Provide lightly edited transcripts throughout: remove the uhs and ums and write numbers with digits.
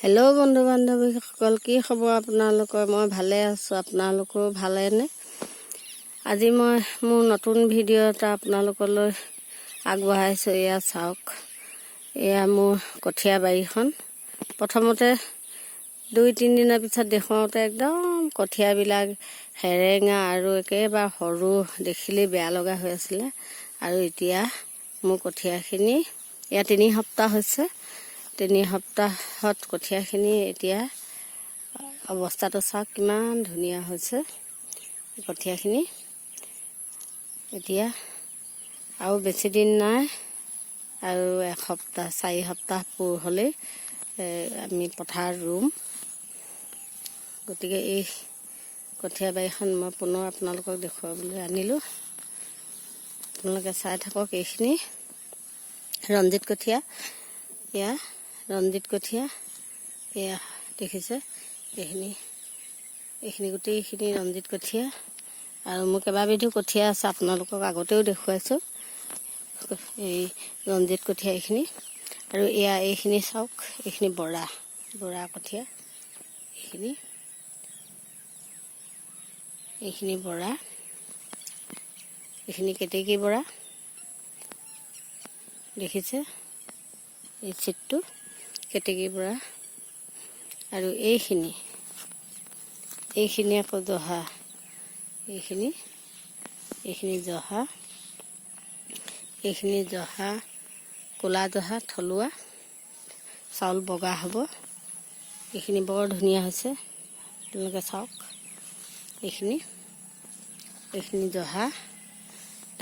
Hello' বন্ধু বান্ধৱীসকল, কি খবৰ আপোনালোকৰ? মই ভালে আছোঁ, আপোনালোকৰো ভালেনে? আজি মই মোৰ নতুন ভিডিঅ' এটা আপোনালোকলৈ আগবঢ়াইছোঁ। এয়া চাওক, এয়া মোৰ কঠীয়া বাৰীখন। প্ৰথমতে 2-3 দিনৰ পিছত দেখুৱাওঁতে একদম কঠীয়াবিলাক সেৰেঙা আৰু একেবাৰে সৰু, দেখিলেই বেয়া লগা হৈ আছিলে। আৰু এতিয়া মোৰ কঠীয়াখিনি, এয়া 3 সপ্তাহ হৈছে। 3 সপ্তাহত কঠীয়াখিনি এতিয়া অৱস্থাটো চাওক, কিমান ধুনীয়া হৈছে কঠীয়াখিনি। এতিয়া আৰু বেছি দিন নাই, আৰু 4 সপ্তাহ পূৰ হ'লেই আমি পথাৰত ৰুম। গতিকে এই কঠীয়া বাৰীখন মই পুনৰ আপোনালোকক দেখুৱাবলৈ আনিলোঁ। আপোনালোকে চাই থাকক। এইখিনি ৰঞ্জিত কঠীয়া, এয়া ৰঞ্জিত কঠীয়া, এয়া দেখিছে, এইখিনি গোটেইখিনি ৰঞ্জিত কঠীয়া। আৰু মোৰ কেইবাবিধো কঠীয়া আছে, আপোনালোকক আগতেও দেখুৱাইছোঁ। এই ৰঞ্জিত কঠীয়া এইখিনি, আৰু এয়া এইখিনি চাওক, এইখিনি বৰা কঠীয়া। এইখিনি বৰা, এইখিনি কেতেকী বৰা, দেখিছে এই চিটটো কেতেকী বৰা। আৰু এইখিনি আকৌ জহা, এইখিনি জহা, ক'লা জহা, থলুৱা চাউল, বগা হ'ব। এইখিনি বৰ ধুনীয়া হৈছে, আপোনালোকে চাওক। এইখিনি জহা,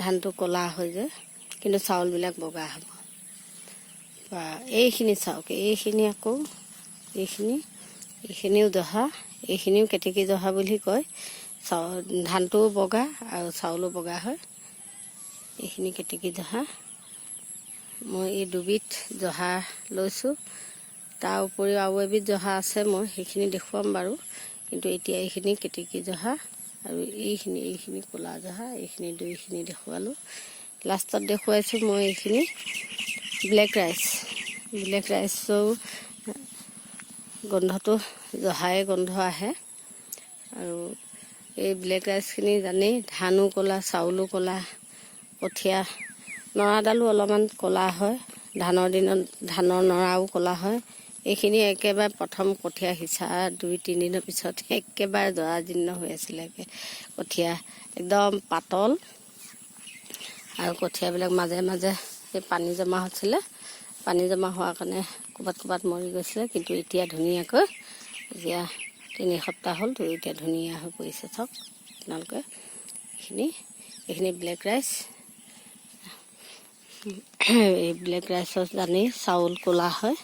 ধানটো ক'লা হৈ যায় কিন্তু চাউলবিলাক বগা হ'ব। বা এইখিনি চাওক, এইখিনি আকৌ এইখিনিও জহা, এইখিনিও কেতেকী জহা বুলি কয়। ধানটোও বগা আৰু চাউলো বগা হয়। এইখিনি কেতেকী জহা। মই এই 2বিধ জহা লৈছোঁ। তাৰ উপৰিও আৰু এবিধ জহা আছে, মই সেইখিনি দেখুৱাম বাৰু। কিন্তু এতিয়া এইখিনি কেতেকী জহা, আৰু এইখিনি ক'লা জহা, এইখিনি 2খিনি দেখুৱালোঁ। লাষ্টত দেখুৱাইছোঁ মই এইখিনি ব্লেক ৰাইচৰ গোন্ধটো জহাই গোন্ধ আহে। আৰু এই ব্লেক ৰাইচখিনি জানেই, ধানো ক'লা, চাউলো ক'লা, কঠীয়া নৰাডালো অলপমান ক'লা হয়। ধানৰ দিনত ধানৰ নৰাও ক'লা হয়। এইখিনি একেবাৰে প্ৰথম কঠীয়া সিঁচা 2-3 দিনৰ পিছত একেবাৰে জৰাজীৰ্ণ হৈ আছিলে। কঠীয়া একদম পাতল, আৰু কঠীয়াবিলাক মাজে মাজে এই পানী জমা হৈছিলে। পানী জমা হোৱাৰ কাৰণে ক'ৰবাত মৰি গৈছিলে। কিন্তু এতিয়া ধুনীয়াকৈ, এতিয়া 3 সপ্তাহ হ'ল, এতিয়া ধুনীয়া হৈ পৰিছে। চাওক আপোনালোকে, এইখিনি ব্লেক ৰাইচ। এই ব্লেক ৰাইচৰ জানেই, চাউল ক'লা হয়,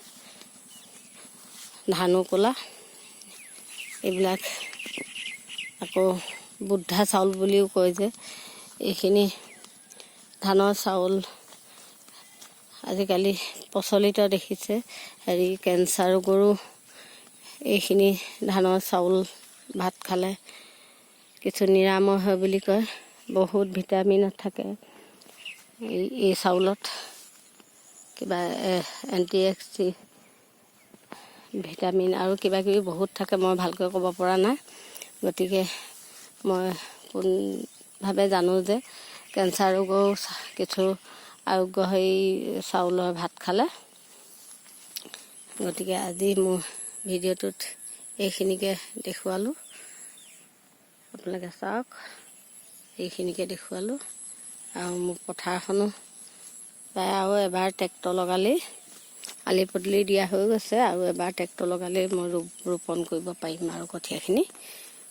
ধানো ক'লা। এইবিলাক আকৌ বুদ্ধা চাউল বুলিও কয় যে, এইখিনি ধানৰ চাউল আজিকালি প্ৰচলিত দেখিছে। কেঞ্চাৰ ৰোগৰো এইখিনি ধানৰ চাউল ভাত খালে কিছু নিৰাময় হয় বুলি কয়। বহুত ভিটামিন থাকে এই চাউলত, কিবা এণ্টি ভিটামিন আৰু কিবাকিবি বহুত থাকে, মই ভালকৈ ক'ব পৰা নাই। গতিকে মই কোনভাৱে জানো যে কেঞ্চাৰ ৰোগৰো কিছু আৰোগ্য হয় চাউলৰ ভাত খালে। গতিকে আজি মোৰ ভিডিঅ'টোত এইখিনিকে দেখুৱালোঁ। আপোনালোকে চাওক, এইখিনিকে দেখুৱালোঁ। আৰু মোৰ পথাৰখনো প্ৰায় আৰু এবাৰ ট্ৰেক্টৰ লগালেই, আলি পদূলি দিয়া হৈ গৈছে, আৰু এবাৰ ট্ৰেক্টৰ লগালেই মই ৰোপণ কৰিব পাৰিম আৰু কঠীয়াখিনি।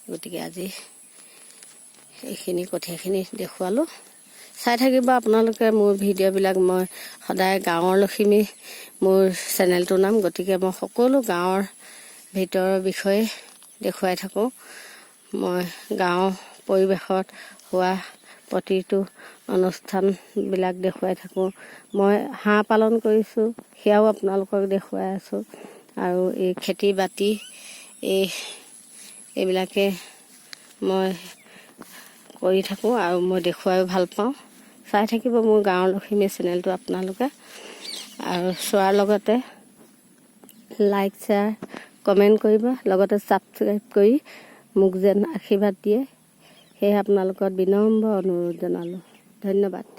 গতিকে আজি এইখিনি কঠীয়াখিনি দেখুৱালোঁ। চাই থাকিব আপোনালোকে মোৰ ভিডিঅ'বিলাক। মই সদায় গাঁৱৰ লখিমী মোৰ চেনেলটোৰ নাম। গতিকে মই সকলো গাঁৱৰ ভিতৰৰ বিষয়ে দেখুৱাই থাকোঁ। মই গাঁৱৰ পৰিৱেশত হোৱা প্ৰতিটো অনুষ্ঠানবিলাক দেখুৱাই থাকোঁ। মই হাঁহ পালন কৰিছোঁ, সেয়াও আপোনালোকক দেখুৱাই আছোঁ। আৰু এই খেতি বাতি এইবিলাকে মই কৰি থাকোঁ, আৰু মই দেখুৱাইও ভাল পাওঁ। চাই থাকিব মোৰ গাঁৱৰ লখিমী চেনেলটো আপোনালোকে। আৰু চোৱাৰ লগতে লাইক শ্বেয়াৰ কমেণ্ট কৰিব, লগতে ছাবস্ক্ৰাইব কৰি মোক যেন আশীৰ্বাদ দিয়ে সেয়ে আপোনালোকৰ বিনম্ৰ অনুৰোধ জনালোঁ। ধন্যবাদ।